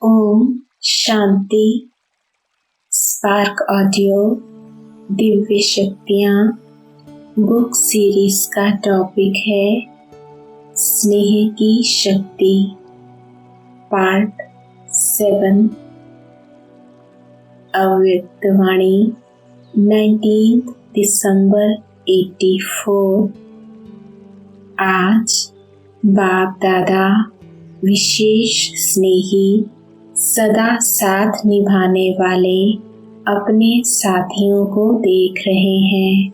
Om Shanti. Spark audio Divya शक्तियाँ book series का topic है स्नेह की शक्ति, पार्ट 7। अव्यक्त वाणी 19 दिसंबर 84। आज बाप दादा विशेष स्नेही, सदा साथ निभाने वाले अपने साथियों को देख रहे हैं।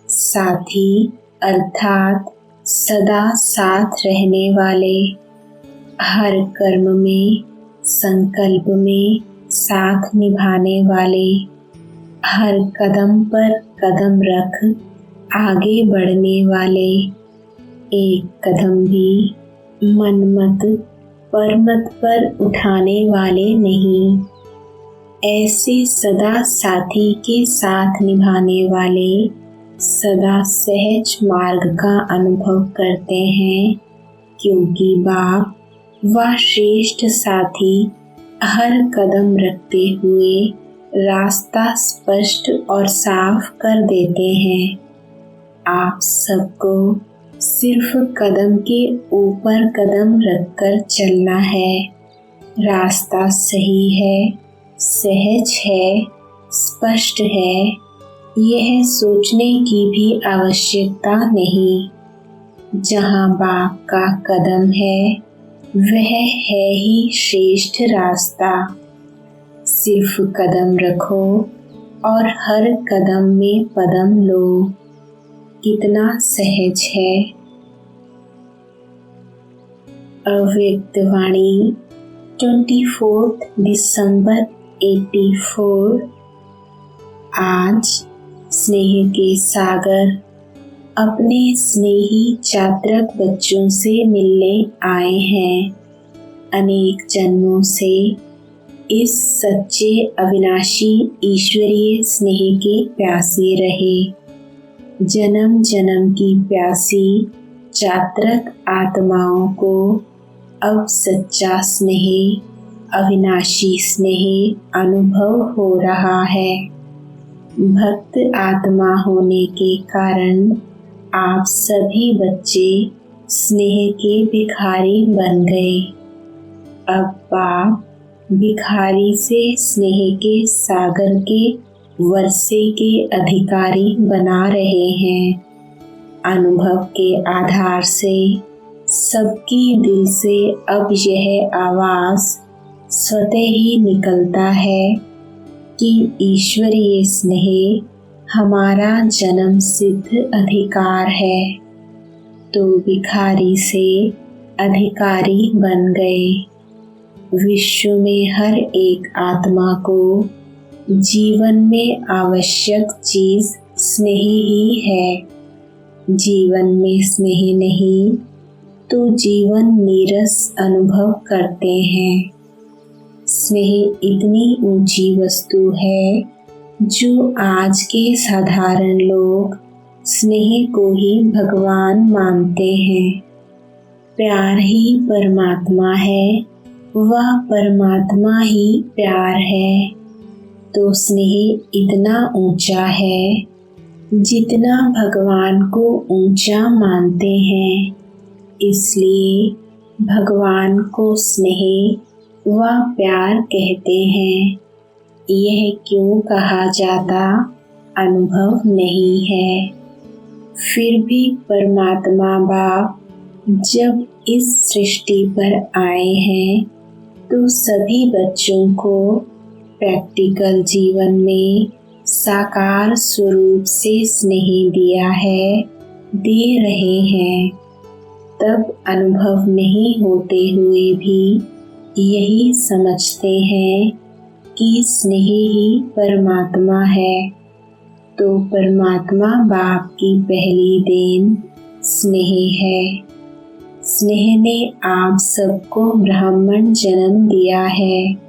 साथी अर्थात सदा साथ रहने वाले, हर कर्म में संकल्प में साथ निभाने वाले, हर कदम पर कदम रख आगे बढ़ने वाले, एक कदम भी मनमत परमत पर उठाने वाले नहीं। ऐसे सदा साथी के साथ निभाने वाले सदा सहज मार्ग का अनुभव करते हैं, क्योंकि बाप वह श्रेष्ठ साथी हर कदम रखते हुए रास्ता स्पष्ट और साफ कर देते हैं। आप सबको सिर्फ कदम के ऊपर कदम रखकर चलना है। रास्ता सही है, सहज है, स्पष्ट है, यह सोचने की भी आवश्यकता नहीं। जहाँ बाप का कदम है वह है ही श्रेष्ठ रास्ता। सिर्फ कदम रखो और हर कदम में पदम लो। कितना सहज है। अव्यक्त वाणी 24 दिसंबर 84। आज स्नेह के सागर अपने स्नेही चात्रक बच्चों से मिलने आए हैं। अनेक जन्मों से इस सच्चे अविनाशी ईश्वरीय स्नेह के प्यासे रहे। जन्म जन्म की प्यासी चात्रक आत्माओं को अब सच्चा स्नेह, अविनाशी स्नेह अनुभव हो रहा है। भक्त आत्मा होने के कारण आप सभी बच्चे स्नेह के भिखारी बन गए। अब बाप भिखारी से स्नेह के सागर के वर्षे के अधिकारी बना रहे हैं। अनुभव के आधार से सबकी दिल से अब यह आवाज़ स्वतः ही निकलता है कि ईश्वरीय स्नेह हमारा जन्म सिद्ध अधिकार है। तो भिखारी से अधिकारी बन गए। विश्व में हर एक आत्मा को जीवन में आवश्यक चीज़ स्नेह ही है। जीवन में स्नेह नहीं तो जीवन नीरस अनुभव करते हैं। स्नेह इतनी ऊंची वस्तु है जो आज के साधारण लोग स्नेह को ही भगवान मानते हैं। प्यार ही परमात्मा है, वह परमात्मा ही प्यार है। तो स्नेह इतना ऊंचा है जितना भगवान को ऊंचा मानते हैं। इसलिए भगवान को स्नेह व प्यार कहते हैं। यह क्यों कहा जाता अनुभव नहीं है। फिर भी परमात्मा बाप जब इस सृष्टि पर आए हैं तो सभी बच्चों को प्रैक्टिकल जीवन में साकार स्वरूप से स्नेह दिया है, दे रहे हैं। तब अनुभव नहीं होते हुए भी यही समझते हैं कि स्नेह ही परमात्मा है। तो परमात्मा बाप की पहली देन स्नेह है। स्नेह ने आप सबको ब्राह्मण जन्म दिया है।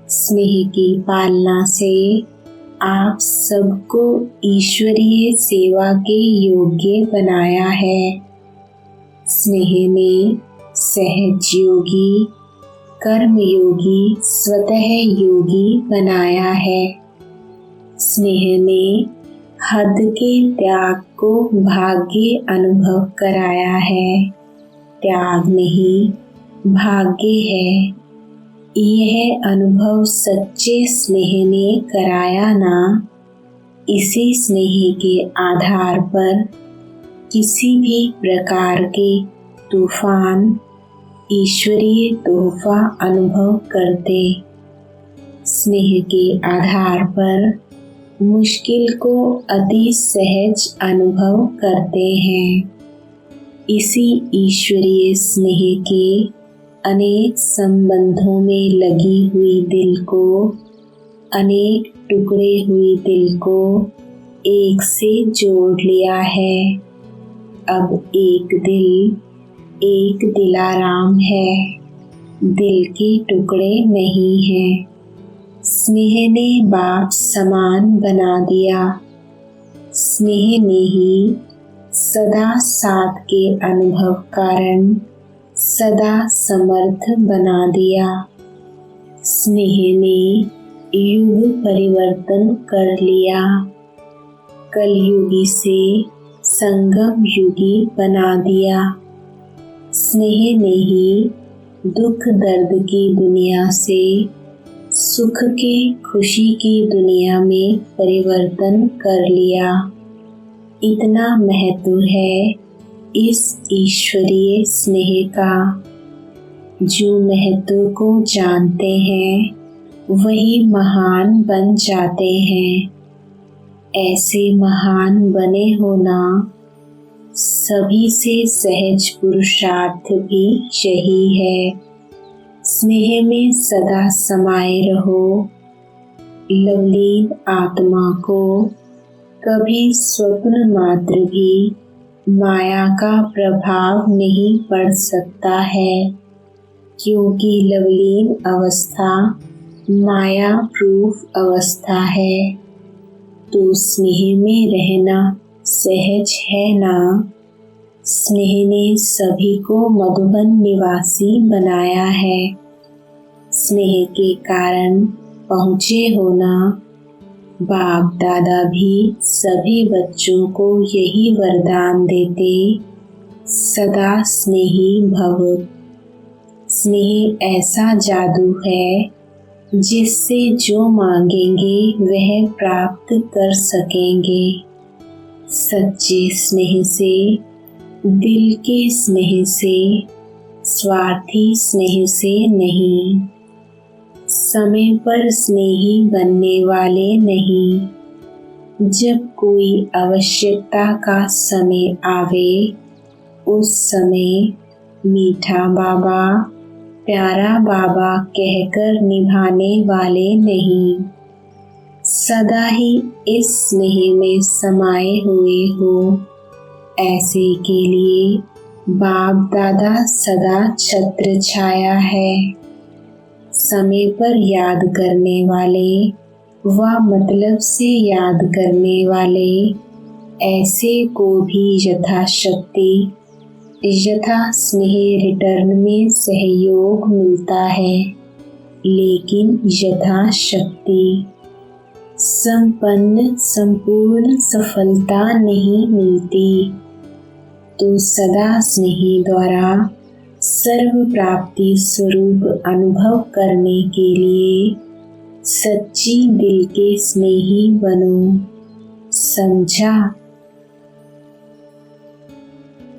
स्नेह की पालना से आप सबको ईश्वरीय सेवा के योग्य बनाया है। स्नेह ने सहज योगी, कर्मयोगी स्वतः योगी बनाया है। स्नेह ने हद के त्याग को भाग्य अनुभव कराया है। त्याग नहीं, भाग्य है। यह अनुभव सच्चे स्नेह ने कराया ना। इसी स्नेह के आधार पर किसी भी प्रकार के तूफान ईश्वरीय तोहफा अनुभव करते। स्नेह के आधार पर मुश्किल को अति सहज अनुभव करते हैं। इसी ईश्वरीय स्नेह के अनेक संबंधों में लगी हुई दिल को, अनेक टुकड़े हुई दिल को एक से जोड़ लिया है। अब एक दिल, एक दिलाराम है। दिल के टुकड़े नहीं हैं। स्नेह ने बाप समान बना दिया। स्नेह ने ही सदा साथ के अनुभव कारण सदा समर्थ बना दिया। स्नेह ने युग परिवर्तन कर लिया। कलयुगी से संगम युगी बना दिया। स्नेह ने ही दुख दर्द की दुनिया से सुख के खुशी की दुनिया में परिवर्तन कर लिया। इतना महत्व है इस ईश्वरीय स्नेह का। जो महत्व को जानते हैं वही महान बन जाते हैं। ऐसे महान बने होना सभी से सहज पुरुषार्थ भी यही है। स्नेह में सदा समाये रहो। लवलीन आत्मा को कभी स्वप्न मात्र भी माया का प्रभाव नहीं पड़ सकता है, क्योंकि लवलीन अवस्था माया प्रूफ अवस्था है। तो स्नेह में रहना सहज है ना। स्नेह ने सभी को मधुबन निवासी बनाया है। स्नेह के कारण पहुँचे होना। बाप दादा भी सभी बच्चों को यही वरदान देते, सदा स्नेही भव। स्नेह ऐसा जादू है जिससे जो मांगेंगे वह प्राप्त कर सकेंगे। सच्चे स्नेह से, दिल के स्नेह से, स्वार्थी स्नेह से नहीं। समय पर स्नेही बनने वाले नहीं। जब कोई आवश्यकता का समय आवे, उस समय मीठा बाबा, प्यारा बाबा कहकर निभाने वाले नहीं। सदा ही इस स्नेह में समाये हुए हो। ऐसे के लिए बाप दादा सदा छत्र छाया है। समय पर याद करने वाले व मतलब से याद करने वाले ऐसे को भी यथाशक्ति यथा स्नेह रिटर्न में सहयोग मिलता है, लेकिन यथाशक्ति संपन्न संपूर्ण सफलता नहीं मिलती। तो सदा स्नेही द्वारा सर्व प्राप्ति स्वरूप अनुभव करने के लिए सच्ची दिल के स्नेही बनो। समझा।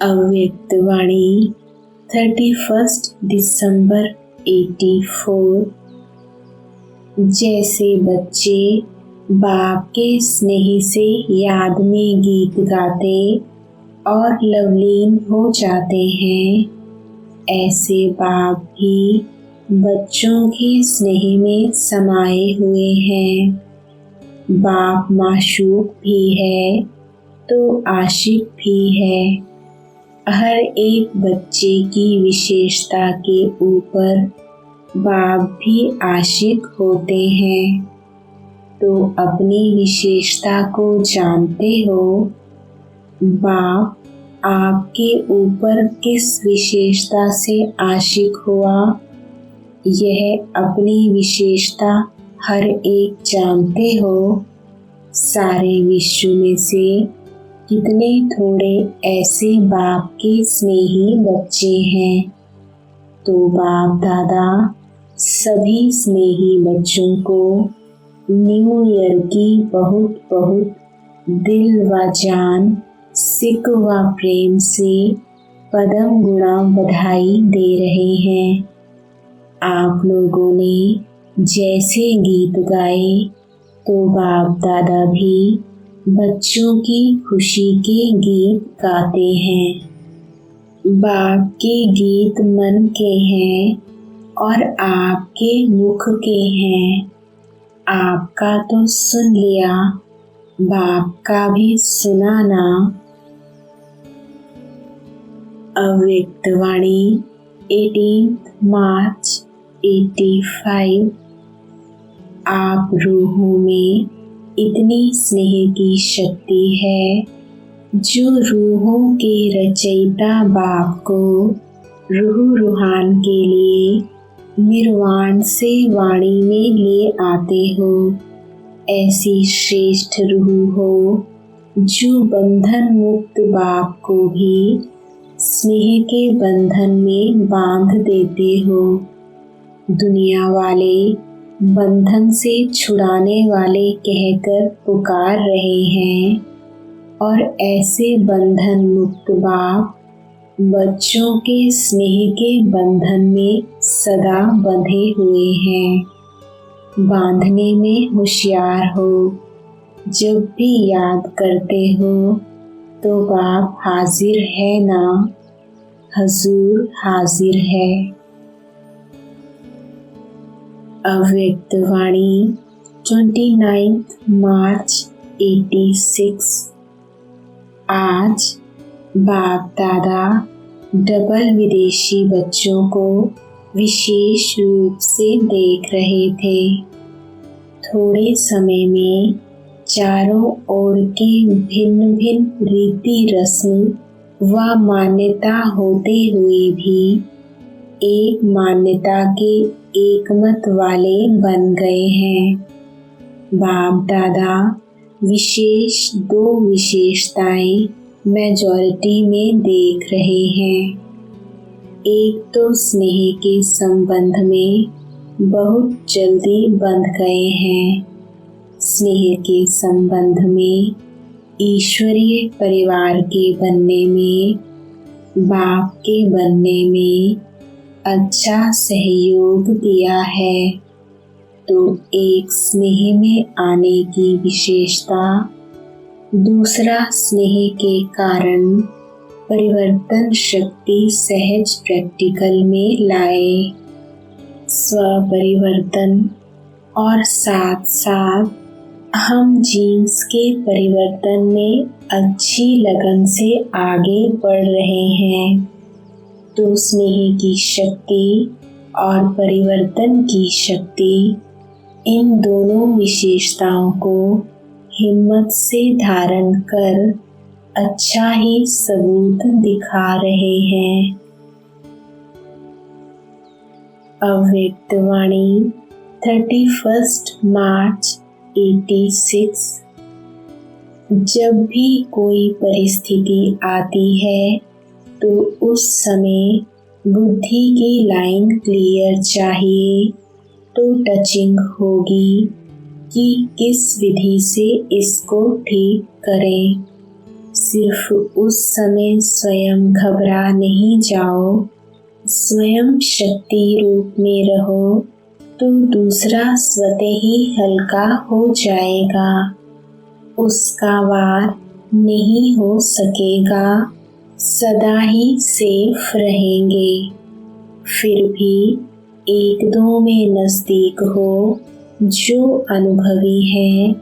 अव्यक्त वाणी 31 दिसंबर 84। जैसे बच्चे बाप के स्नेह से याद में गीत गाते और लवलीन हो जाते हैं, ऐसे बाप भी बच्चों के स्नेह में समाये हुए हैं। बाप माशूक भी है तो आशिक भी है। हर एक बच्चे की विशेषता के ऊपर बाप भी आशिक होते हैं। तो अपनी विशेषता को जानते हो। बाप आपके ऊपर किस विशेषता से आशिक हुआ, यह अपनी विशेषता हर एक जानते हो। सारे विश्व में से कितने थोड़े ऐसे बाप के स्नेही बच्चे हैं। तो बाप दादा सभी स्नेही बच्चों को न्यू ईयर की बहुत बहुत दिल व जान, सिक व प्रेम से पदम गुणा बधाई दे रहे हैं। आप लोगों ने जैसे गीत गाए तो बाप दादा भी बच्चों की खुशी के गीत गाते हैं। बाप के गीत मन के हैं और आपके मुख के हैं। आपका तो सुन लिया, बाप का भी सुना ना। अव्यक्त वाणी 18 मार्च 85। आप रूहों में इतनी स्नेह की शक्ति है जो रूहों के रचयिता बाप को रूह रूहान के लिए निर्वाण से वाणी में ले आते हो। ऐसी श्रेष्ठ रूह हो जो बंधन मुक्त बाप को भी स्नेह के बंधन में बांध देते हो। दुनिया वाले बंधन से छुड़ाने वाले कहकर पुकार रहे हैं और ऐसे बंधन मुक्त बाप बच्चों के स्नेह के बंधन में सदा बंधे हुए हैं। बांधने में होशियार हो। जब भी याद करते हो तो बाप हाजिर है ना, हजूर हाजिर है। अव्यक्त वाणी 29 मार्च 86। आज बाप दादा डबल विदेशी बच्चों को विशेष रूप से देख रहे थे। थोड़े समय में चारों ओर के भिन्न भिन्न रीति रस्म व मान्यता होते हुए भी एक मान्यता के एकमत वाले बन गए हैं। बाप दादा विशेष दो विशेषताएं मेजॉरिटी में देख रहे हैं। एक तो स्नेह के संबंध में बहुत जल्दी बंध गए हैं। स्नेह के संबंध में ईश्वरीय परिवार के बनने में, बाप के बनने में अच्छा सहयोग दिया है। तो एक स्नेह में आने की विशेषता, दूसरा स्नेह के कारण परिवर्तन शक्ति सहज प्रैक्टिकल में लाए। स्व परिवर्तन और साथ साथ हम जीन्स के परिवर्तन में अच्छी लगन से आगे बढ़ रहे हैं। तो स्नेह की शक्ति और परिवर्तन की शक्ति, इन दोनों विशेषताओं को हिम्मत से धारण कर अच्छा ही सबूत दिखा रहे हैं। अव्यक्त वाणी 31 मार्च 86। जब भी कोई परिस्थिति आती है तो उस समय बुद्धि की लाइन क्लियर चाहिए। तो टचिंग होगी कि किस विधि से इसको ठीक करें। सिर्फ उस समय स्वयं घबरा नहीं जाओ। स्वयं शक्ति रूप में रहो तो दूसरा स्वतः ही हल्का हो जाएगा। उसका वार नहीं हो सकेगा, सदा ही सेफ रहेंगे। फिर भी एक दो में नज़दीक हो जो अनुभवी हैं,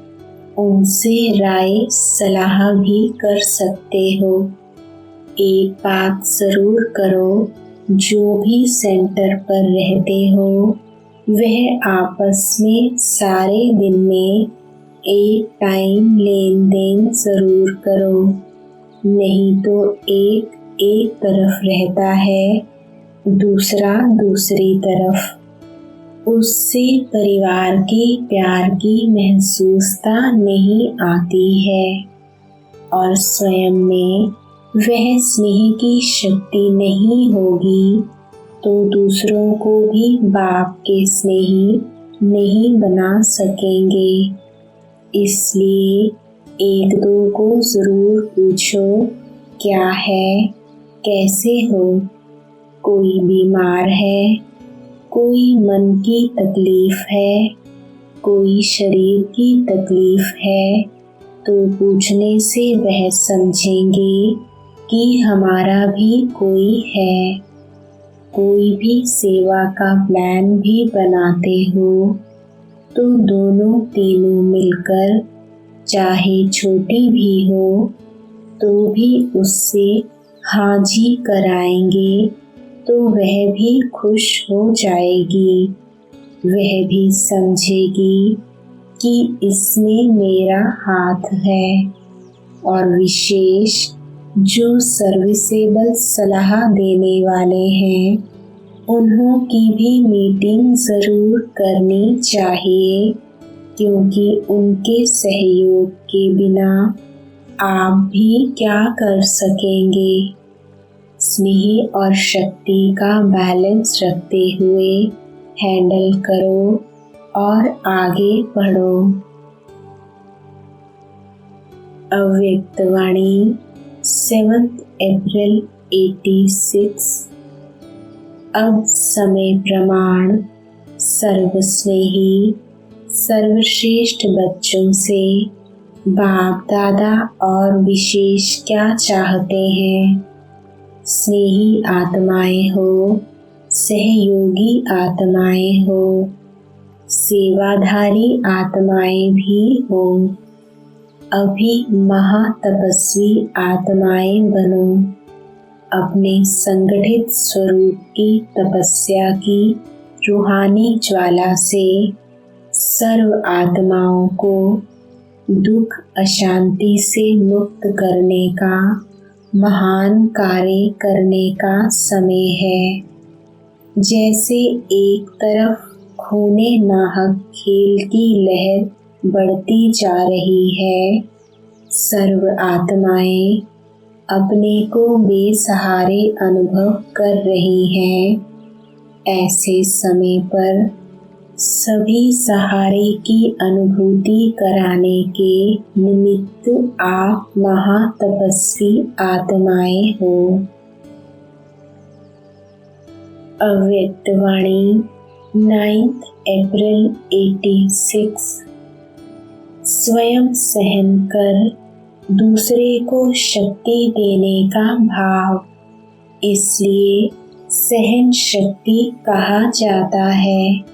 उनसे राय सलाह भी कर सकते हो। एक बात ज़रूर करो, जो भी सेंटर पर रहते हो वह आपस में सारे दिन में एक टाइम लेन देन ज़रूर करो। नहीं तो एक तरफ रहता है, दूसरा दूसरी तरफ। उससे परिवार के प्यार की महसूसता नहीं आती है और स्वयं में वह स्नेह की शक्ति नहीं होगी तो दूसरों को भी बाप के स्नेही नहीं बना सकेंगे। इसलिए एक दो को जरूर पूछो, क्या है, कैसे हो? कोई बीमार है, कोई मन की तकलीफ है, कोई शरीर की तकलीफ है, तो पूछने से वह समझेंगे कि हमारा भी कोई है। कोई भी सेवा का प्लान भी बनाते हो तो दोनों तीनों मिलकर, चाहे छोटी भी हो तो भी उससे हाजी कराएंगे तो वह भी खुश हो जाएगी। वह भी समझेगी कि इसमें मेरा हाथ है। और विशेष जो सर्विसेबल सलाह देने वाले हैं उन्हों की भी मीटिंग ज़रूर करनी चाहिए, क्योंकि उनके सहयोग के बिना आप भी क्या कर सकेंगे। स्नेह और शक्ति का बैलेंस रखते हुए हैंडल करो और आगे बढ़ो। अव्यक्त वाणी 7 अप्रैल 86। अब समय प्रमाण। सर्वस्नेही सर्वश्रेष्ठ बच्चों से बाप दादा और विशेष क्या चाहते हैं? स्नेही आत्माएं हो, सहयोगी आत्माएं हो, सेवाधारी आत्माएं भी हो। अभी महातपस्वी आत्माएं बनो। अपने संगठित स्वरूप की तपस्या की रूहानी ज्वाला से सर्व आत्माओं को दुख अशांति से मुक्त करने का महान कार्य करने का समय है। जैसे एक तरफ खूने नाहक खेल की लहर बढ़ती जा रही है, सर्व आत्माएं अपने को बेसहारे अनुभव कर रही हैं। ऐसे समय पर सभी सहारे की अनुभूति कराने के निमित्त आप महातपस्वी आत्माएं हो। अव्यक्त वाणी 9 अप्रैल 86। स्वयं सहन कर दूसरे को शक्ति देने का भाव, इसलिए सहन शक्ति कहा जाता है।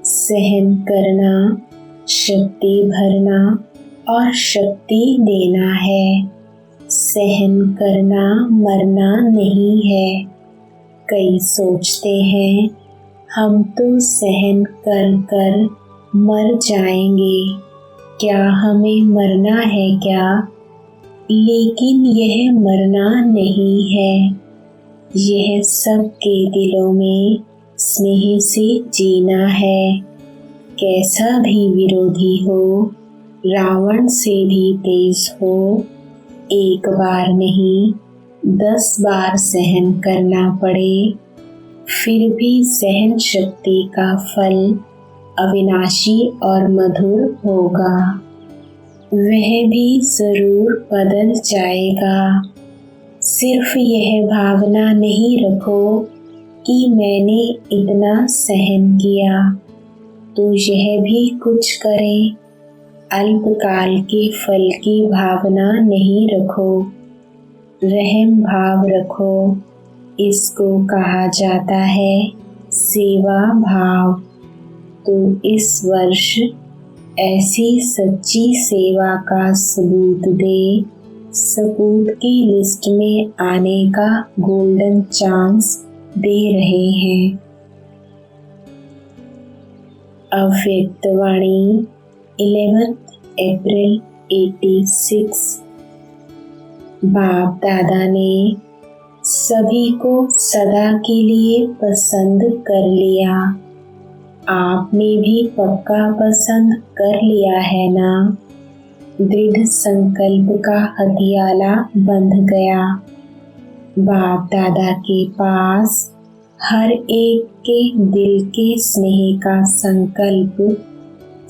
सहन करना, शक्ति भरना और शक्ति देना है। सहन करना मरना नहीं है। कई सोचते हैं हम तो सहन कर कर मर जाएंगे, क्या हमें मरना है क्या? लेकिन यह मरना नहीं है, यह सबके दिलों में स्नेह से जीना है। कैसा भी विरोधी हो, रावण से भी तेज हो, एक बार नहीं 10 बार सहन करना पड़े, फिर भी सहन शक्ति का फल अविनाशी और मधुर होगा। वह भी जरूर बदल जाएगा। सिर्फ यह भावना नहीं रखो कि मैंने इतना सहन किया तो यह भी कुछ करे। अल्पकाल के फल की भावना नहीं रखो, रहम भाव रखो। इसको कहा जाता है सेवा भाव। तो इस वर्ष ऐसी सच्ची सेवा का सबूत दे, सपूत की लिस्ट में आने का गोल्डन चांस दे रहे हैं। अव्यक्त वाणी 11 अप्रैल 86। बाप दादा ने सभी को सदा के लिए पसंद कर लिया। आपने भी पक्का पसंद कर लिया है ना? दृढ़ संकल्प का हथियाला बंध गया। बाप दादा के पास हर एक के दिल के स्नेह का संकल्प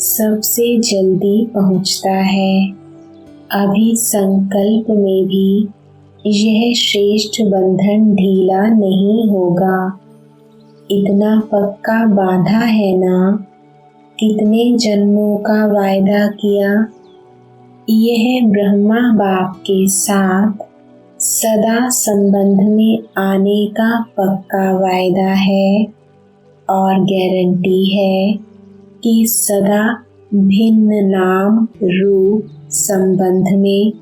सबसे जल्दी पहुंचता है। अभी संकल्प में भी यह श्रेष्ठ बंधन ढीला नहीं होगा। इतना पक्का बांधा है ना? कितने जन्मों का वायदा किया। यह ब्रह्मा बाप के साथ सदा संबंध में आने का पक्का वायदा है और गारंटी है कि सदा भिन्न नाम रूप संबंध में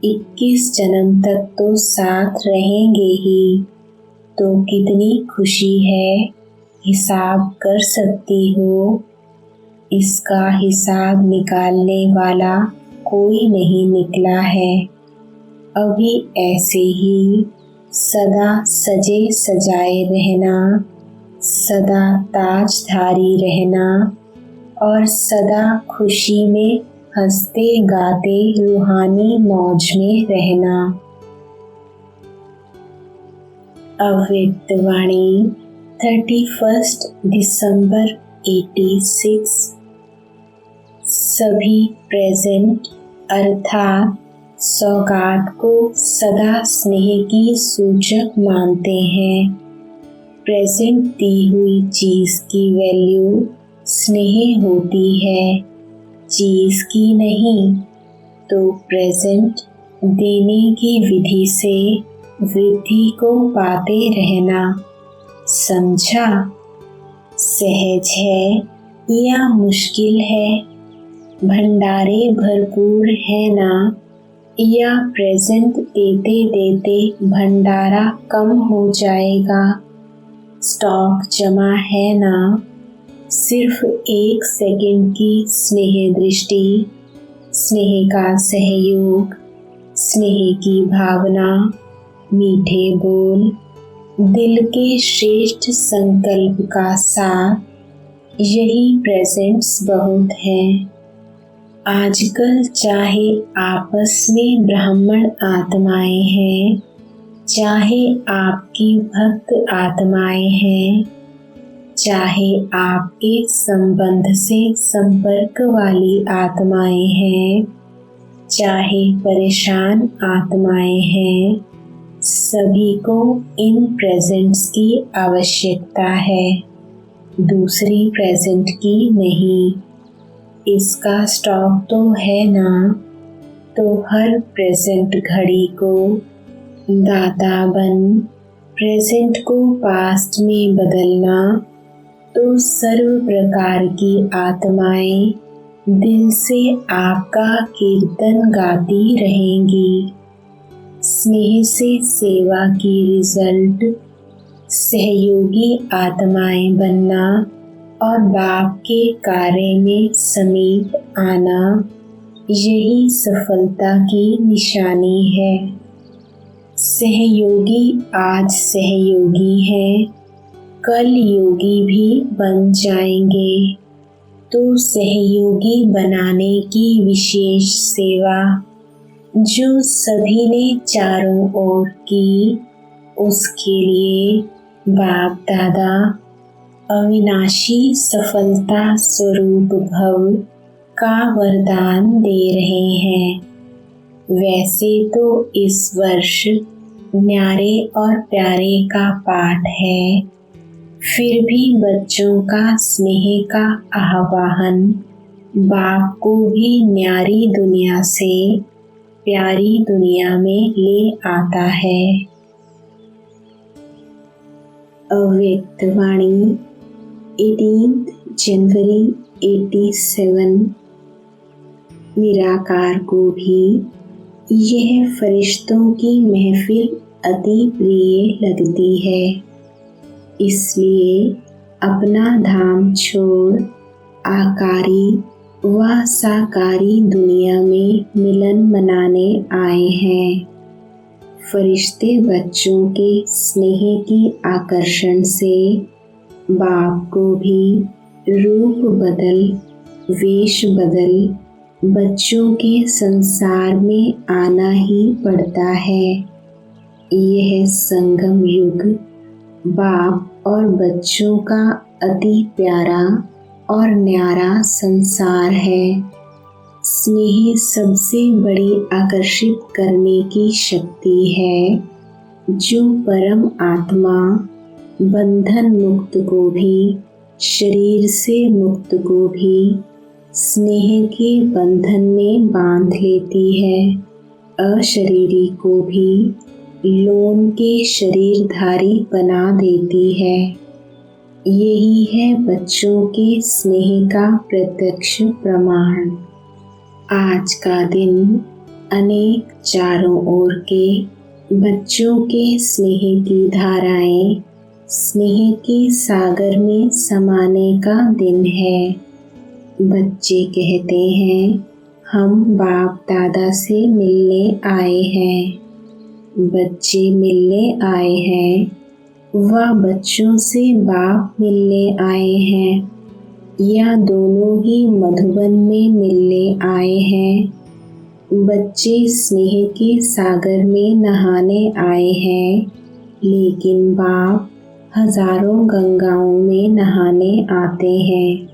21 जन्म तक तो साथ रहेंगे ही। तो कितनी खुशी है, हिसाब कर सकती हो। इसका हिसाब निकालने वाला कोई नहीं निकला है। अभी ऐसे ही सदा सजे सजाए रहना, सदा ताजधारी रहना और सदा खुशी में हंसते गाते रूहानी मौज में रहना। अव्यक्त वाणी 31 दिसंबर 86। सभी प्रेजेंट अर्थात सौगात को सदा स्नेह की सूचक मानते हैं। प्रेजेंट दी हुई चीज की वैल्यू स्नेह होती है, चीज की नहीं। तो प्रेजेंट देने की विधि से वृद्धि को पाते रहना। समझा? सहज है या मुश्किल है? भंडारे भरपूर है ना? या प्रेजेंट देते देते भंडारा कम हो जाएगा? स्टॉक जमा है ना? सिर्फ 1 सेकंड की स्नेह दृष्टि, स्नेह का सहयोग, स्नेह की भावना, मीठे बोल, दिल के श्रेष्ठ संकल्प का साथ, यही प्रेजेंट्स बहुत हैं। आजकल चाहे आपस में ब्राह्मण आत्माएं हैं, चाहे आपकी भक्त आत्माएं हैं, चाहे आपके संबंध से संपर्क वाली आत्माएं हैं, चाहे परेशान आत्माएं हैं, सभी को इन प्रेजेंट्स की आवश्यकता है, दूसरी प्रेजेंट की नहीं। इसका स्टॉक तो है ना? तो हर प्रेजेंट घड़ी को दाता बन प्रेजेंट को पास्ट में बदलना, तो सर्व प्रकार की आत्माएं दिल से आपका कीर्तन गाती रहेंगी। स्नेह से सेवा की रिजल्ट सहयोगी आत्माएं बनना और बाप के कार्य में समीप आना, यही सफलता की निशानी है। सहयोगी आज सहयोगी हैं, कल योगी भी बन जाएंगे। तो सहयोगी बनाने की विशेष सेवा जो सभी ने चारों ओर की, उसके लिए बाप दादा अविनाशी सफलता स्वरूप भव का वरदान दे रहे हैं। वैसे तो इस वर्ष न्यारे और प्यारे का पाठ है, फिर भी बच्चों का स्नेह का आह्वान बाप को भी न्यारी दुनिया से प्यारी दुनिया में ले आता है। अव्यक्त वाणी 18 जनवरी 87। निराकार को भी यह फरिश्तों की महफिल अति प्रिय लगती है, इसलिए अपना धाम छोड़ आकारी व साकारी दुनिया में मिलन मनाने आए हैं। फरिश्ते बच्चों के स्नेह की आकर्षण से बाप को भी रूप बदल, वेश बदल बच्चों के संसार में आना ही पड़ता है। यह संगम युग बाप और बच्चों का अति प्यारा और न्यारा संसार है। स्नेह सबसे बड़ी आकर्षित करने की शक्ति है, जो परम आत्मा बंधन मुक्त को भी, शरीर से मुक्त को भी स्नेह के बंधन में बांध लेती है, अशरीरी को भी लोन के शरीरधारी बना देती है। यही है बच्चों के स्नेह का प्रत्यक्ष प्रमाण। आज का दिन अनेक चारों ओर के बच्चों के स्नेह की धाराएं स्नेह के सागर में समाने का दिन है। बच्चे कहते हैं, हम बाप दादा से मिलने आए हैं। बच्चे मिलने आए हैं, वह बच्चों से बाप मिलने आए हैं, या दोनों ही मधुबन में मिलने आए हैं। बच्चे स्नेह के सागर में नहाने आए हैं, लेकिन बाप हजारों गंगाओं में नहाने आते हैं।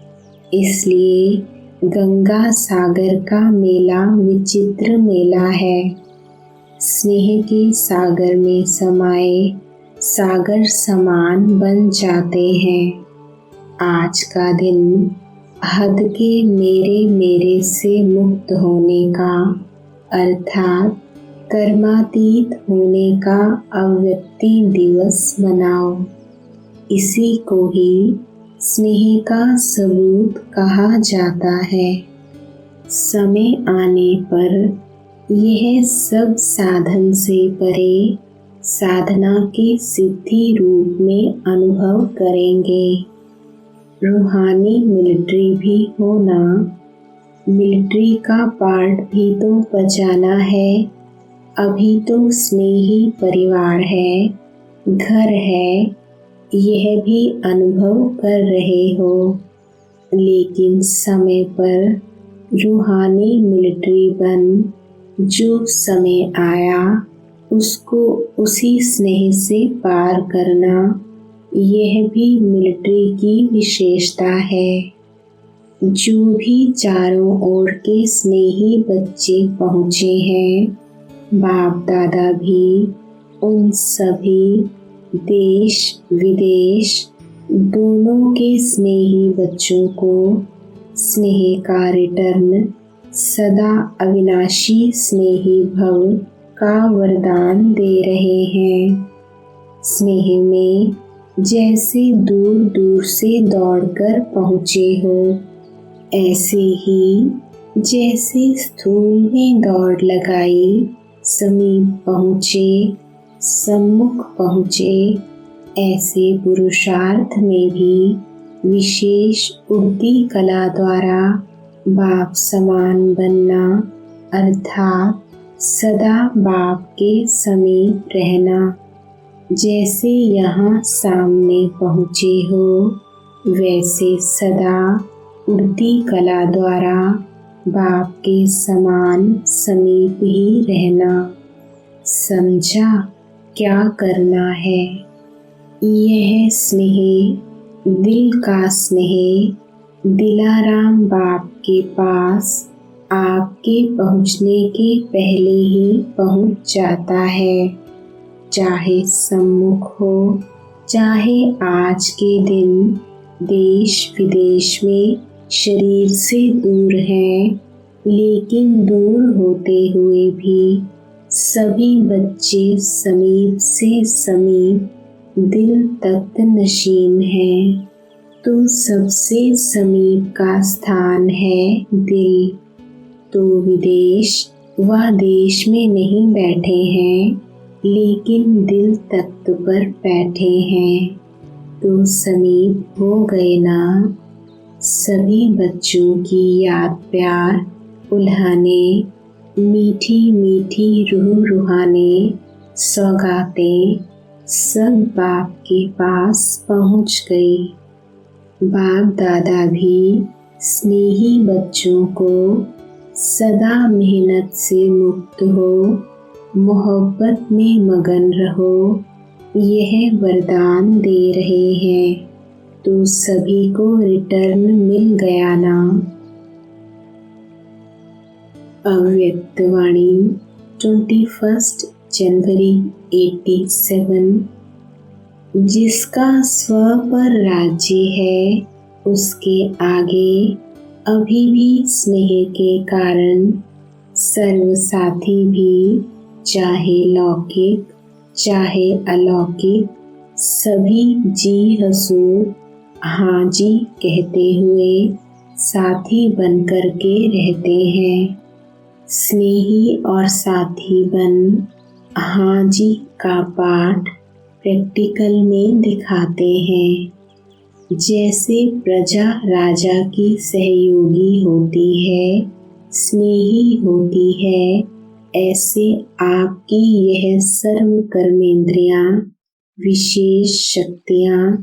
इसलिए गंगा सागर का मेला विचित्र मेला है। स्नेह के सागर में समाए सागर समान बन जाते हैं। आज का दिन हद के मेरे से मुक्त होने का अर्थात कर्मातीत होने का अव्यक्ति दिवस मनाओ। इसी को ही स्नेह का सबूत कहा जाता है। समय आने पर यह सब साधन से परे साधना के सिद्धि रूप में अनुभव करेंगे। रूहानी मिलिट्री भी होना, मिलिट्री का पार्ट भी तो बजाना है। अभी तो स्नेही परिवार है, घर है, यह भी अनुभव कर रहे हो, लेकिन समय पर रूहानी मिलिट्री बन जो समय आया उसको उसी स्नेह से पार करना, यह भी मिलिट्री की विशेषता है। जो भी चारों ओर के स्नेही बच्चे पहुँचे हैं, बाप दादा भी उन सभी देश विदेश दोनों के स्नेही बच्चों को स्नेह का रिटर्न, सदा अविनाशी स्नेही भव का वरदान दे रहे हैं। स्नेह में जैसे दूर दूर से दौड़कर पहुँचे हो, ऐसे ही जैसे स्थूल में दौड़ लगाई समीप पहुँचे, सम्मुख पहुँचे, ऐसे पुरुषार्थ में भी विशेष उड़ती कला द्वारा बाप समान बनना अर्थात सदा बाप के समीप रहना। जैसे यहाँ सामने पहुँचे हो, वैसे सदा उड़ती कला द्वारा बाप के समान समीप ही रहना। समझा क्या करना है? यह स्नेह, दिल का स्नेह, दिलाराम बाप के पास आपके पहुँचने के पहले ही पहुँच जाता है। चाहे सम्मुख हो, चाहे आज के दिन देश विदेश में शरीर से दूर हैं, लेकिन दूर होते हुए भी सभी बच्चे समीप से समीप दिल तक नशीन हैं। तो सबसे समीप का स्थान है दिल। तो विदेश व देश में नहीं बैठे हैं, लेकिन दिल तख्त पर बैठे हैं। तो समीप हो गए ना। सभी बच्चों की याद प्यार उल्हाने, मीठी मीठी रूह रूहाने सौगातें सब बाप के पास पहुँच गई। बाप दादा भी स्नेही बच्चों को सदा मेहनत से मुक्त हो, मोहब्बत में मगन रहो, यह वरदान दे रहे हैं। तो सभी को रिटर्न मिल गया ना। अव्यक्त वाणी 21 जनवरी 87। जिसका स्व पर राज्य है, उसके आगे अभी भी स्नेह के कारण सर्व साथी भी, चाहे लौकिक चाहे अलौकिक, सभी जी हजूर हाँ जी कहते हुए साथी बनकर के रहते हैं। स्नेही और साथी बन हाँ जी का पाठ प्रैक्टिकल में दिखाते हैं। जैसे प्रजा राजा की सहयोगी होती है, स्नेही होती है, ऐसे आपकी यह सर्व कर्मेंद्रियां, विशेष शक्तियां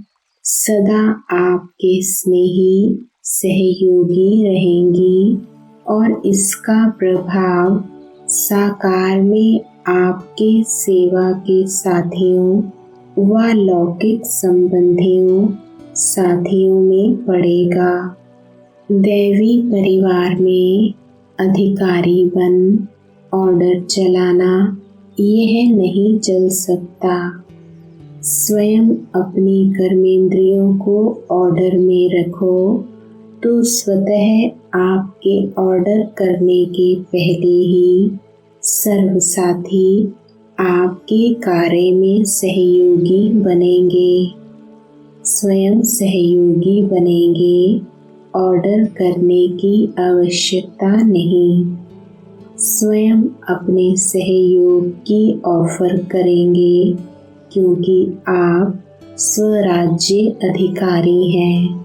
सदा आपके स्नेही सहयोगी रहेंगी और इसका प्रभाव साकार में आपके सेवा के साथियों व लौकिक संबंधियों साथियों में पड़ेगा। दैवी परिवार में अधिकारी बन ऑर्डर चलाना यह नहीं चल सकता। स्वयं अपनी कर्मेंद्रियों को ऑर्डर में रखो तो स्वतः आपके ऑर्डर करने के पहले ही सर्व साथी आपके कार्य में सहयोगी बनेंगे। स्वयं सहयोगी बनेंगे, ऑर्डर करने की आवश्यकता नहीं। स्वयं अपने सहयोग की ऑफर करेंगे क्योंकि आप स्वराज्य अधिकारी हैं।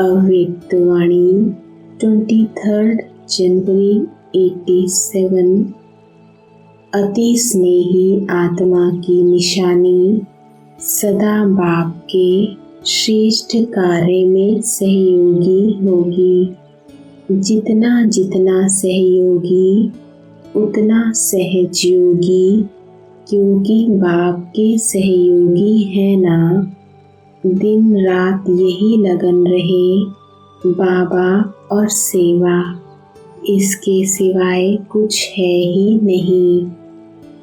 अव्यक्त वाणी 23 जनवरी 87। अति स्नेही आत्मा की निशानी सदा बाप के श्रेष्ठ कार्य में सहयोगी होगी। जितना जितना सहयोगी उतना सहजयोगी, क्योंकि बाप के सहयोगी है ना। दिन रात यही लगन रहे बाबा और सेवा, इसके सिवाय कुछ है ही नहीं।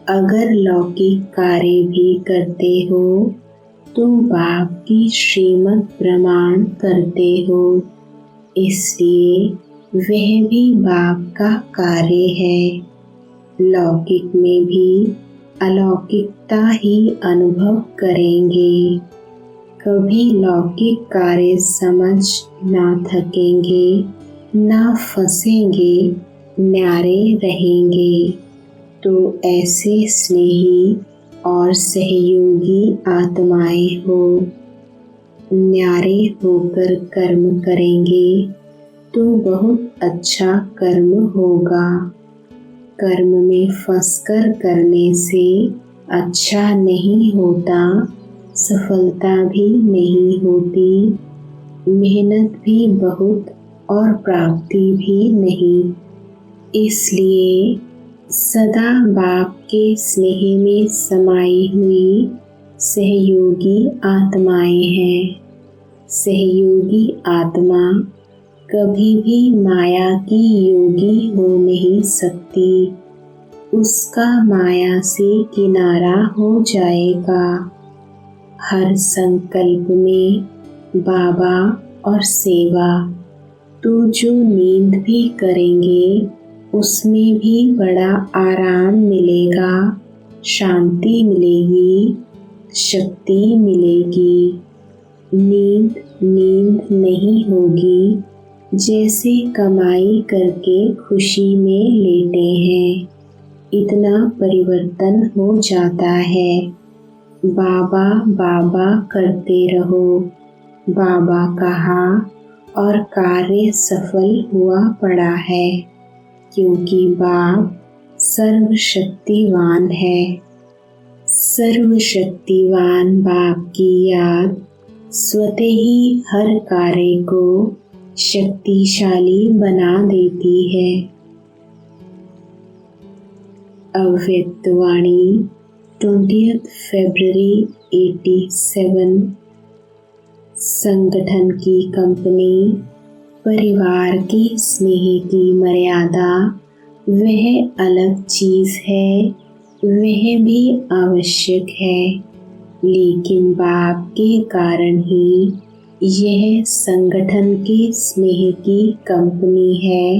अगर लौकिक कार्य भी करते हो तो बाप की श्रीमत प्रमाण करते हो, इसलिए वह भी बाप का कार्य है। लौकिक में भी अलौकिकता ही अनुभव करेंगे। कभी लौकिक कार्य समझ ना थकेंगे, ना फंसेंगे, न्यारे रहेंगे। तो ऐसे स्नेही और सहयोगी आत्माएं हो। न्यारे होकर कर्म करेंगे तो बहुत अच्छा कर्म होगा। कर्म में फंसकर करने से अच्छा नहीं होता, सफलता भी नहीं होती, मेहनत भी बहुत और प्राप्ति भी नहीं। इसलिए सदा बाप के स्नेह में समाई हुई सहयोगी आत्माएं हैं। सहयोगी आत्मा कभी भी माया की योगी हो नहीं सकती, उसका माया से किनारा हो जाएगा। हर संकल्प में बाबा और सेवा, तो जो नींद भी करेंगे उसमें भी बड़ा आराम मिलेगा, शांति मिलेगी, शक्ति मिलेगी। नींद नहीं होगी, जैसे कमाई करके खुशी में लेटे हैं, इतना परिवर्तन हो जाता है। बाबा बाबा करते रहो, बाबा कहा और कार्य सफल हुआ पड़ा है, क्योंकि बाप सर्वशक्तिवान है। सर्वशक्तिवान बाप की याद स्वतः ही हर कार्य को शक्तिशाली बना देती है। अव्यक्त वाणी 20 फरवरी 87। संगठन की कंपनी परिवार के स्नेह की मर्यादा वह अलग चीज है, वह भी आवश्यक है, लेकिन बाप के कारण ही यह संगठन के स्नेह की कंपनी है,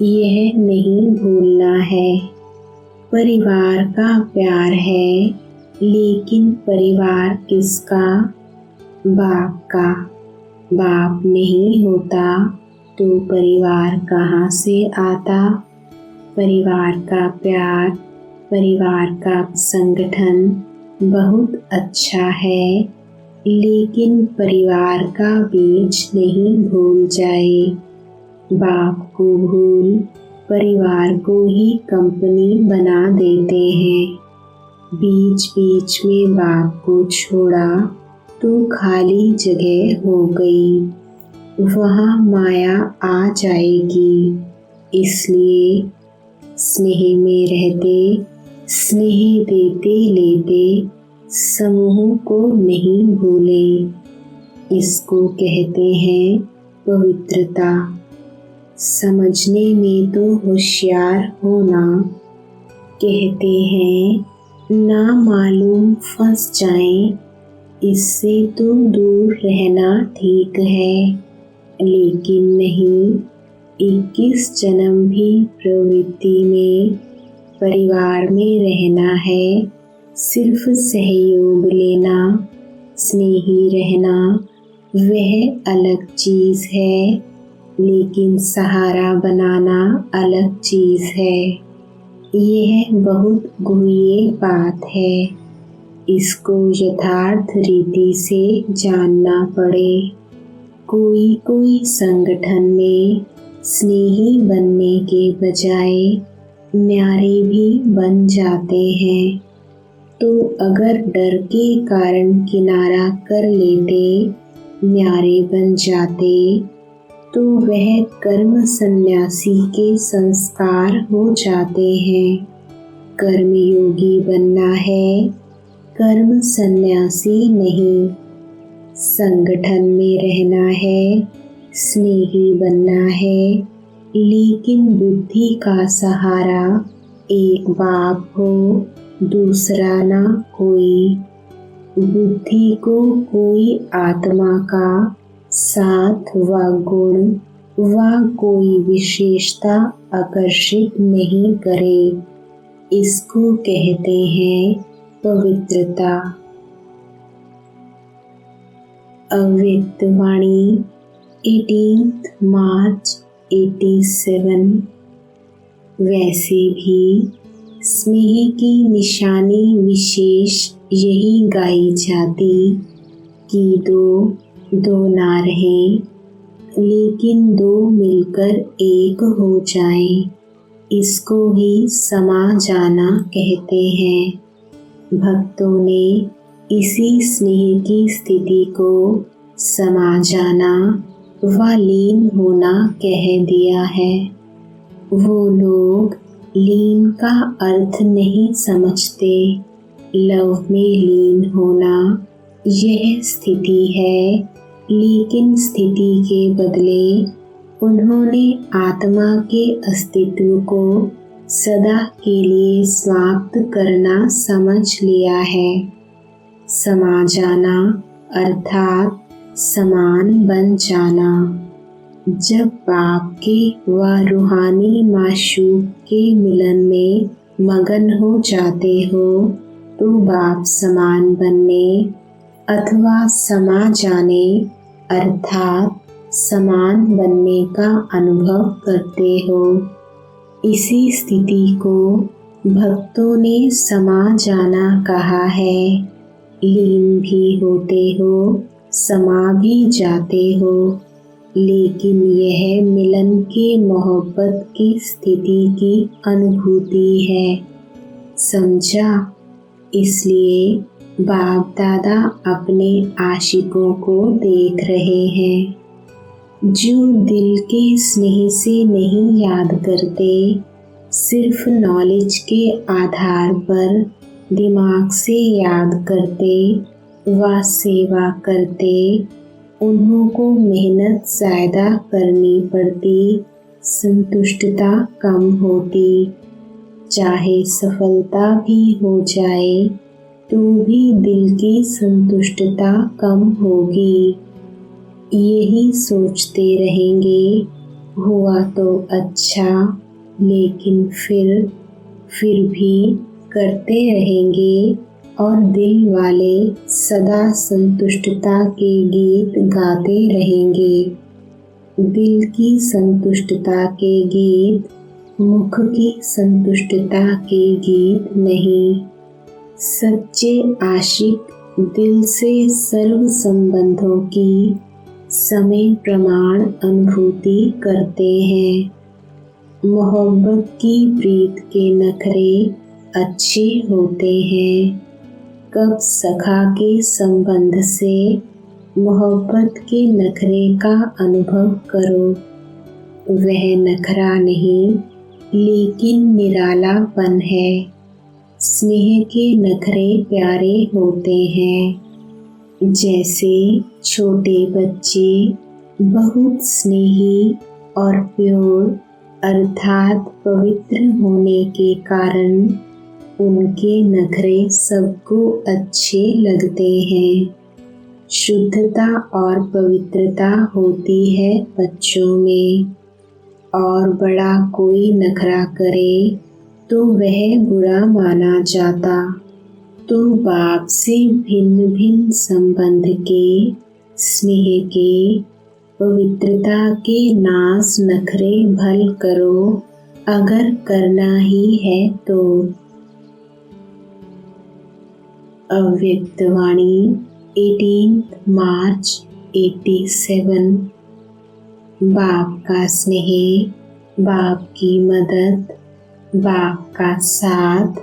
यह नहीं भूलना है। परिवार का प्यार है, लेकिन परिवार किसका? बाप का। बाप नहीं होता तो परिवार कहाँ से आता? परिवार का प्यार, परिवार का संगठन बहुत अच्छा है, लेकिन परिवार का बीज नहीं भूल जाए। बाप को भूल परिवार को ही कंपनी बना देते हैं। बीच बीच में बाप को छोड़ा तो खाली जगह हो गई, वहाँ माया आ जाएगी। इसलिए स्नेह में रहते, स्नेह देते लेते समूह को नहीं भूले। इसको कहते हैं पवित्रता। समझने में तो होशियार होना। कहते हैं ना मालूम फंस जाएं, इससे तो दूर रहना ठीक है, लेकिन नहीं। 21 जन्म भी प्रवृत्ति में परिवार में रहना है, सिर्फ सहयोग लेना, स्नेही रहना वह अलग चीज है, लेकिन सहारा बनाना अलग चीज है। यह बहुत गूढ़ बात है, इसको यथार्थ रीति से जानना पड़े। कोई कोई संगठन में स्नेही बनने के बजाय न्यारे भी बन जाते हैं, तो अगर डर के कारण किनारा कर लेते, न्यारे बन जाते, तो वह कर्म सन्यासी के संस्कार हो जाते हैं। कर्मयोगी बनना है, कर्म सन्यासी नहीं। संगठन में रहना है, स्नेही बनना है, लेकिन बुद्धि का सहारा एक बाप हो, दूसरा ना कोई। बुद्धि को कोई आत्मा का साथ व गुण व कोई विशेषता आकर्षित नहीं करे। इसको कहते हैं पवित्रता। अव्यक्त वाणी 18 मार्च 87। वैसे भी स्नेह की निशानी विशेष यही गाई जाती कि दो ना रहें, लेकिन दो मिलकर एक हो जाएं। इसको ही समा जाना कहते हैं। भक्तों ने इसी स्नेह की स्थिति को समा जाना व लीन होना कह दिया है। वो लोग लीन का अर्थ नहीं समझते। लव में लीन होना यह स्थिति है, लेकिन स्थिति के बदले उन्होंने आत्मा के अस्तित्व को सदा के लिए समाप्त करना समझ लिया है। समा जाना अर्थात समान बन जाना। जब बाप के व रूहानी माशूक के मिलन में मगन हो जाते हो, तो बाप समान बनने अथवा समा जाने अर्थात समान बनने का अनुभव करते हो। इसी स्थिति को भक्तों ने समा जाना कहा है। लीन भी होते हो, समा भी जाते हो, लेकिन यह मिलन के मोहब्बत की स्थिति की अनुभूति है। समझा? इसलिए बाप दादा अपने आशिकों को देख रहे हैं जो दिल के स्नेह से नहीं याद करते, सिर्फ नॉलेज के आधार पर दिमाग से याद करते व सेवा करते, उन्हों को मेहनत ज़्यादा करनी पड़ती, संतुष्टता कम होती। चाहे सफलता भी हो जाए तो भी दिल की संतुष्टता कम होगी। यही सोचते रहेंगे हुआ तो अच्छा, लेकिन फिर भी करते रहेंगे और दिल वाले सदा संतुष्टता के गीत गाते रहेंगे। दिल की संतुष्टता के गीत, मुख की संतुष्टता के गीत नहीं। सच्चे आशिक दिल से सर्व संबंधों की समय प्रमाण अनुभूति करते हैं। मोहब्बत की प्रीत के नखरे अच्छे होते हैं। कब सखा के संबंध से मोहब्बत के नखरे का अनुभव करो। वह नखरा नहीं लेकिन निरालापन है। स्नेह के नखरे प्यारे होते हैं। जैसे छोटे बच्चे बहुत स्नेही और प्योर अर्थात पवित्र होने के कारण उनके नखरे सबको अच्छे लगते हैं। शुद्धता और पवित्रता होती है बच्चों में, और बड़ा कोई नखरा करे तो वह बुरा माना जाता। तो बाप से भिन्न भिन्न संबंध के, स्नेह के, पवित्रता के नाज नखरे भल करो अगर करना ही है तो। अव्यक्त वाणी 18 मार्च 87। बाप का स्नेह, बाप की मदद, बाप का साथ,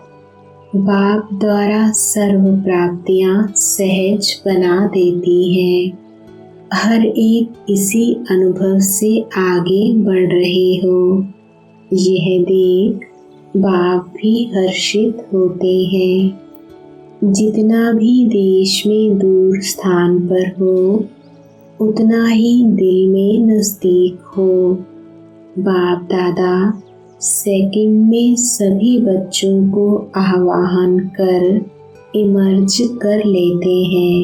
बाप द्वारा सर्व प्राप्तियां सहज बना देती हैं। हर एक इसी अनुभव से आगे बढ़ रहे हो। यह देख बाप भी हर्षित होते हैं। जितना भी देश में दूर स्थान पर हो, उतना ही दिल में नज़दीक हो। बाप दादा सेकंड में सभी बच्चों को आवाहन कर इमर्ज कर लेते हैं।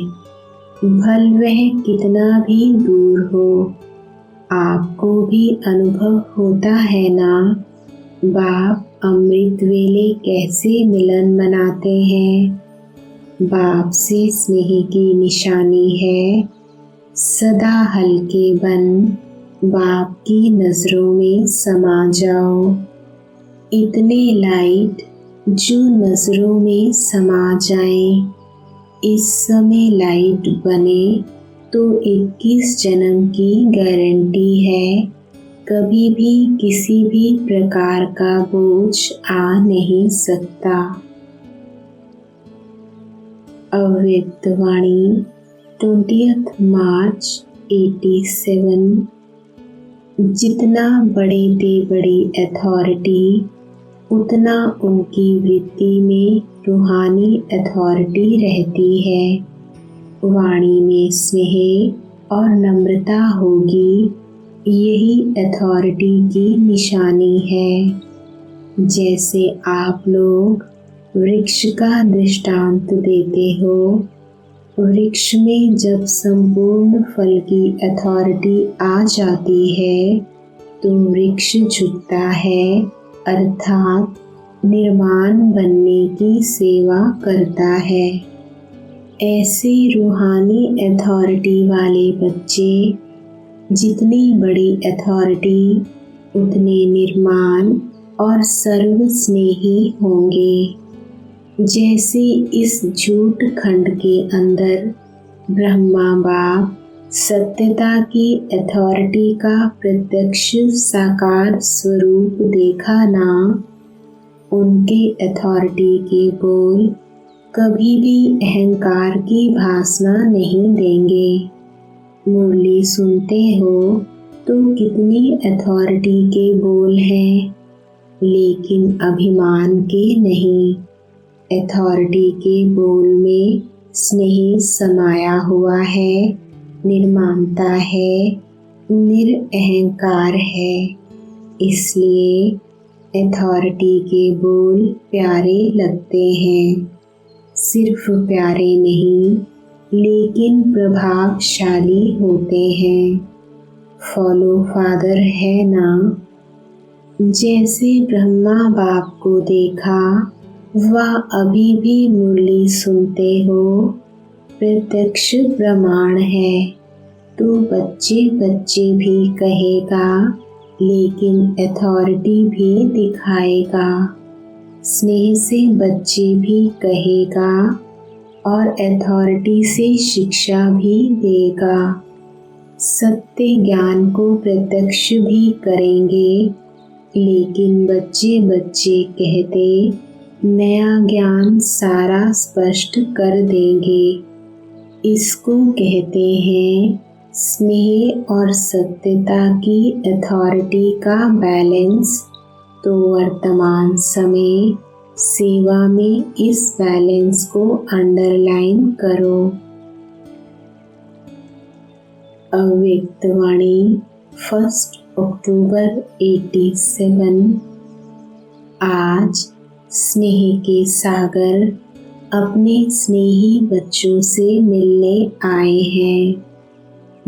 भल वह कितना भी दूर हो, आपको भी अनुभव होता है ना। बाप अमृत वेले कैसे मिलन मनाते हैं। बाप से स्नेह की निशानी है सदा हल्के बन बाप की नज़रों में समा जाओ। इतने लाइट जो नज़रों में समा जाएं, इस समय लाइट बने तो 21 जन्म की गारंटी है। कभी भी किसी भी प्रकार का बोझ आ नहीं सकता। अव्यक्त वाणी 20 मार्च 87। जितना बड़े ते बड़ी अथॉरिटी, उतना उनकी वृत्ति में रूहानी अथॉरिटी रहती है। वाणी में स्नेह और नम्रता होगी, यही अथॉरिटी की निशानी है। जैसे आप लोग वृक्ष का दृष्टांत देते हो, वृक्ष में जब संपूर्ण फल की अथॉरिटी आ जाती है तो वृक्ष झुकता है, अर्थात निर्माण बनने की सेवा करता है। ऐसे रूहानी अथॉरिटी वाले बच्चे जितनी बड़ी अथॉरिटी उतने निर्माण और सर्व स्नेही होंगे। जैसे इस झूठ खंड के अंदर ब्रह्मा बाप सत्यता की अथॉरिटी का प्रत्यक्ष साकार स्वरूप देखा ना, उनके अथॉरिटी के बोल कभी भी अहंकार की भासना नहीं देंगे। मुरली सुनते हो तो कितनी अथॉरिटी के बोल हैं, लेकिन अभिमान के नहीं। अथॉरिटी के बोल में स्नेह समाया हुआ है, निर्माणता है, निरअहंकार है। इसलिए अथॉरिटी के बोल प्यारे लगते हैं। सिर्फ प्यारे नहीं, लेकिन प्रभावशाली होते हैं। फॉलो फादर है ना। जैसे ब्रह्मा बाप को देखा, वह अभी भी मुरली सुनते हो, प्रत्यक्ष प्रमाण है। तो बच्चे बच्चे भी कहेगा, लेकिन अथॉरिटी भी दिखाएगा। स्नेह से बच्चे भी कहेगा और अथॉरिटी से शिक्षा भी देगा। सत्य ज्ञान को प्रत्यक्ष भी करेंगे, लेकिन बच्चे बच्चे कहते नया ज्ञान सारा स्पष्ट कर देंगे। इसको कहते हैं स्नेह और सत्यता की अथॉरिटी का बैलेंस। तो वर्तमान समय सेवा में इस बैलेंस को अंडरलाइन करो। अव्यक्त वाणी 1 अक्टूबर 87। आज स्नेह के सागर अपने स्नेही बच्चों से मिलने आए हैं।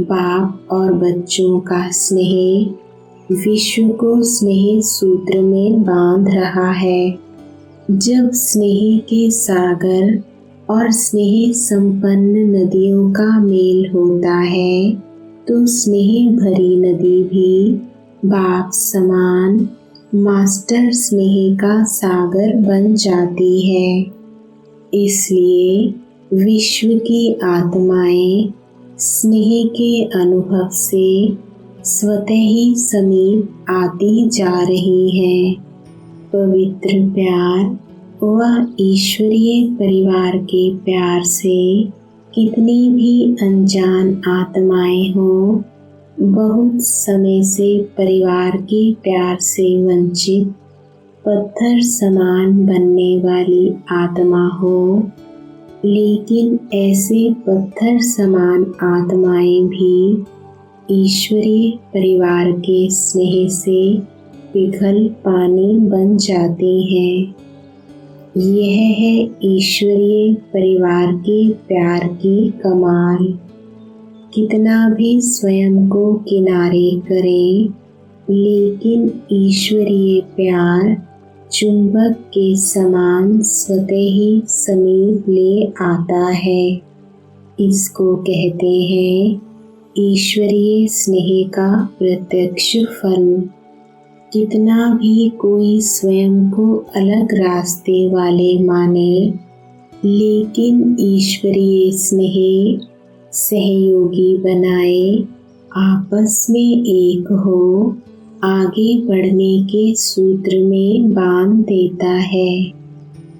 बाप और बच्चों का स्नेह विश्व को स्नेह सूत्र में बांध रहा है। जब स्नेह के सागर और स्नेह संपन्न नदियों का मेल होता है, तो स्नेह भरी नदी भी बाप समान मास्टर स्नेह का सागर बन जाती है। इसलिए विश्व की आत्माएं स्नेह के अनुभव से स्वतः ही समीप आती जा रही हैं। पवित्र प्यार व ईश्वरीय परिवार के प्यार से कितनी भी अनजान आत्माएं हों, बहुत समय से परिवार के प्यार से वंचित पत्थर समान बनने वाली आत्मा हो, लेकिन ऐसे पत्थर समान आत्माएं भी ईश्वरीय परिवार के स्नेह से पिघल पानी बन जाती हैं। यह है ईश्वरीय परिवार के प्यार की कमाल। कितना भी स्वयं को किनारे करें, लेकिन ईश्वरीय प्यार चुंबक के समान स्वतः ही समीप ले आता है। इसको कहते हैं ईश्वरीय स्नेह का प्रत्यक्ष फल। कितना भी कोई स्वयं को अलग रास्ते वाले माने, लेकिन ईश्वरीय स्नेह सहयोगी बनाए, आपस में एक हो, आगे बढ़ने के सूत्र में बांध देता है।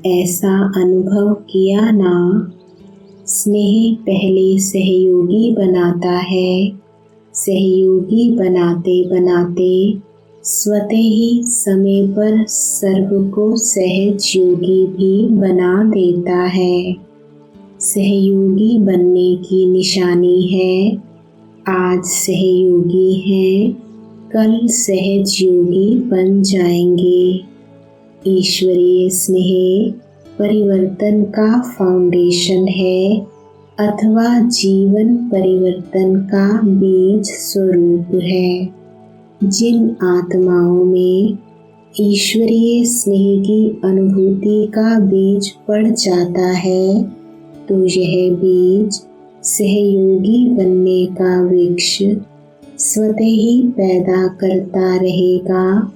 ऐसा अनुभव किया ना। स्नेह पहले सहयोगी बनाता है, सहयोगी बनाते बनाते स्वतः ही समय पर सर्व को सहयोगी भी बना देता है। सहयोगी बनने की निशानी है, आज सहयोगी हैं, कल सहयोगी बन जाएंगे। ईश्वरीय स्नेह परिवर्तन का फाउंडेशन है, अथवा जीवन परिवर्तन का बीज स्वरूप है। जिन आत्माओं में ईश्वरीय स्नेह की अनुभूति का बीज पड़ जाता है, तो यह बीज सहयोगी बनने का वृक्ष स्वतः ही पैदा करता रहेगा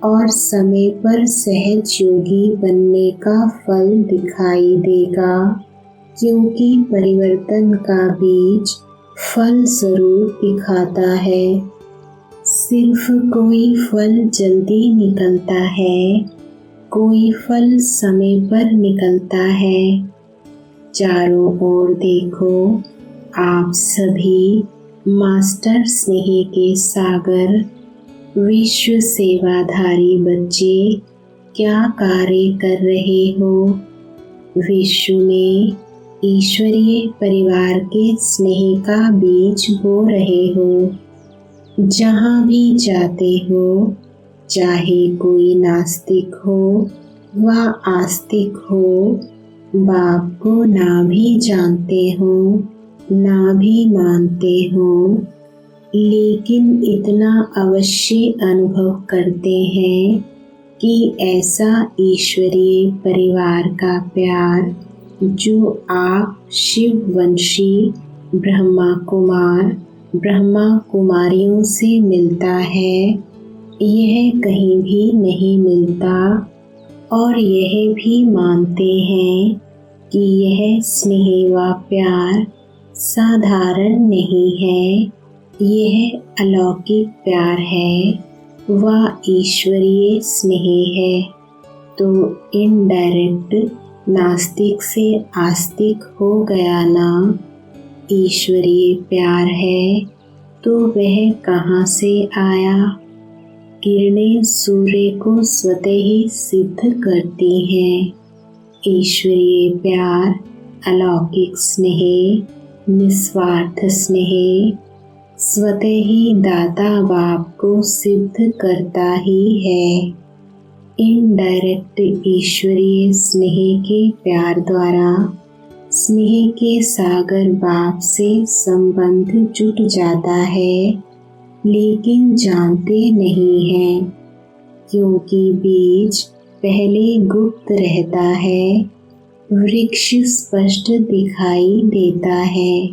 और समय पर सहयोगी बनने का फल दिखाई देगा, क्योंकि परिवर्तन का बीज फल स्वरूप दिखाता है। सिर्फ कोई फल जल्दी निकलता है, कोई फल समय पर निकलता है। चारों ओर देखो, आप सभी मास्टर स्नेह के सागर विश्व सेवाधारी बच्चे क्या कार्य कर रहे हो। विश्व में ईश्वरीय परिवार के स्नेह का बीज बो रहे हो। जहाँ भी जाते हो, चाहे कोई नास्तिक हो व आस्तिक हो, बाप को ना भी जानते हो ना भी मानते हो, लेकिन इतना अवश्य अनुभव करते हैं कि ऐसा ईश्वरीय परिवार का प्यार जो आप शिववंशी ब्रह्मा कुमार ब्रह्मा कुमारियों से मिलता है, यह कहीं भी नहीं मिलता। और यह भी मानते हैं कि यह स्नेह व प्यार साधारण नहीं है, यह अलौकिक प्यार है व ईश्वरीय स्नेह है। तो इनडायरेक्ट नास्तिक से आस्तिक हो गया ना। ईश्वरीय प्यार है तो वह कहाँ से आया। किरणें सूर्य को स्वतः ही सिद्ध करती हैं। ईश्वरीय प्यार, अलौकिक स्नेह, निस्वार्थ स्नेह स्वतः ही दाता बाप को सिद्ध करता ही है। इनडायरेक्ट ईश्वरीय स्नेह के प्यार द्वारा स्नेह के सागर बाप से संबंध जुट जाता है, लेकिन जानते नहीं हैं, क्योंकि बीज पहले गुप्त रहता है, वृक्ष स्पष्ट दिखाई देता है।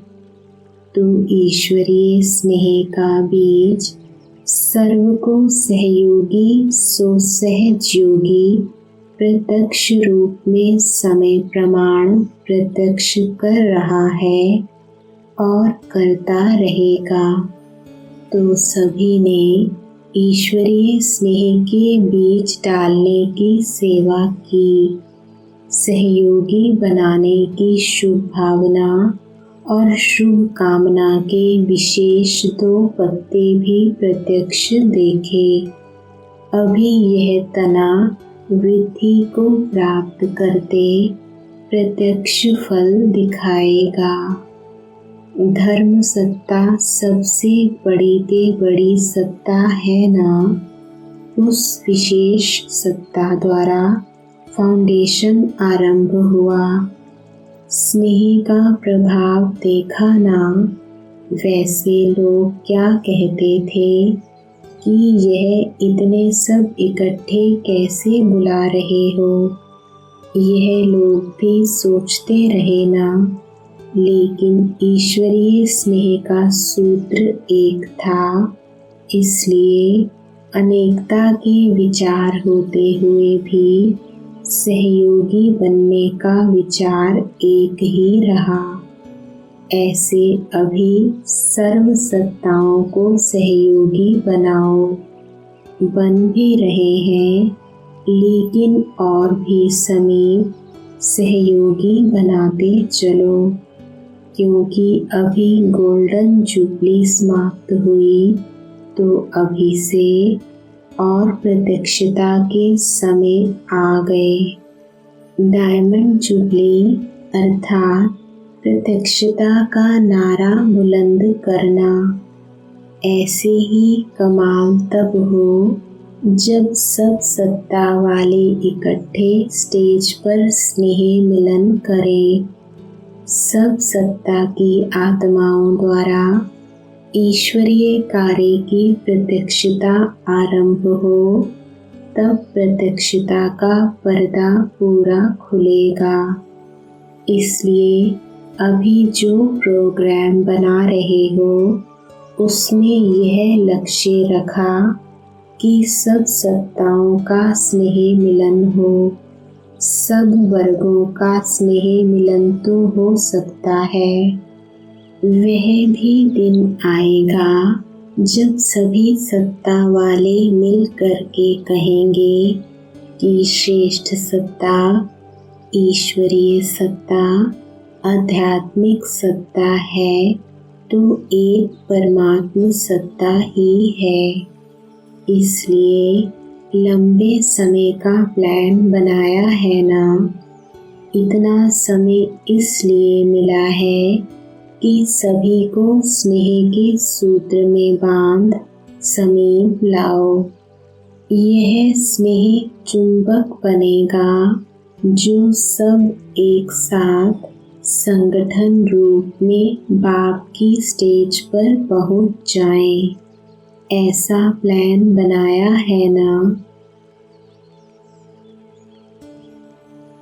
तो ईश्वरीय स्नेह का बीज सर्व को सहयोगी सो सहज योगी प्रत्यक्ष रूप में समय प्रमाण प्रत्यक्ष कर रहा है और करता रहेगा। तो सभी ने ईश्वरीय स्नेह के बीज डालने की सेवा की, सहयोगी बनाने की शुभ भावना और शुभ कामना के विशेष 2 पत्ते भी प्रत्यक्ष देखे। अभी यह तना वृद्धि को प्राप्त करते प्रत्यक्ष फल दिखाएगा। धर्म सत्ता सबसे बड़ी ते बड़ी सत्ता है ना। उस विशेष सत्ता द्वारा फाउंडेशन आरंभ हुआ। स्नेह का प्रभाव देखा ना। वैसे लोग क्या कहते थे कि यह इतने सब इकट्ठे कैसे बुला रहे हो। यह लोग भी सोचते रहे ना, लेकिन ईश्वरीय स्नेह का सूत्र एक था, इसलिए अनेकता के विचार होते हुए भी सहयोगी बनने का विचार एक ही रहा। ऐसे अभी सर्व सत्ताओं को सहयोगी बनाओ। बन भी रहे हैं, लेकिन और भी समीप सहयोगी बनाते चलो, क्योंकि अभी गोल्डन जुबली समाप्त हुई, तो अभी से और प्रत्यक्षता के समय आ गए। डायमंड जुबली अर्थात प्रत्यक्षता का नारा बुलंद करना। ऐसे ही कमाल तब हो जब सब सत्ता वाले इकट्ठे स्टेज पर स्नेह मिलन करें। सब सत्ता की आत्माओं द्वारा ईश्वरीय कार्य की प्रत्यक्षता आरंभ हो, तब प्रत्यक्षता का पर्दा पूरा खुलेगा। इसलिए अभी जो प्रोग्राम बना रहे हो, उसमें यह लक्ष्य रखा कि सब सत्ताओं का स्नेह मिलन हो। सब वर्गों का स्नेह मिलन तो हो सकता है। वह भी दिन आएगा जब सभी सत्ता वाले मिल करके कहेंगे कि श्रेष्ठ सत्ता, ईश्वरीय सत्ता, आध्यात्मिक सत्ता है तो एक परमात्म सत्ता ही है। इसलिए लंबे समय का प्लान बनाया है ना। इतना समय इसलिए मिला है कि सभी को स्नेह के सूत्र में बांध समीप लाओ। यह स्नेह चुंबक बनेगा जो सब एक साथ संगठन रूप में बाप की स्टेज पर पहुंच जाएं। ऐसा प्लान बनाया है ना।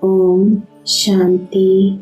ओम शांति।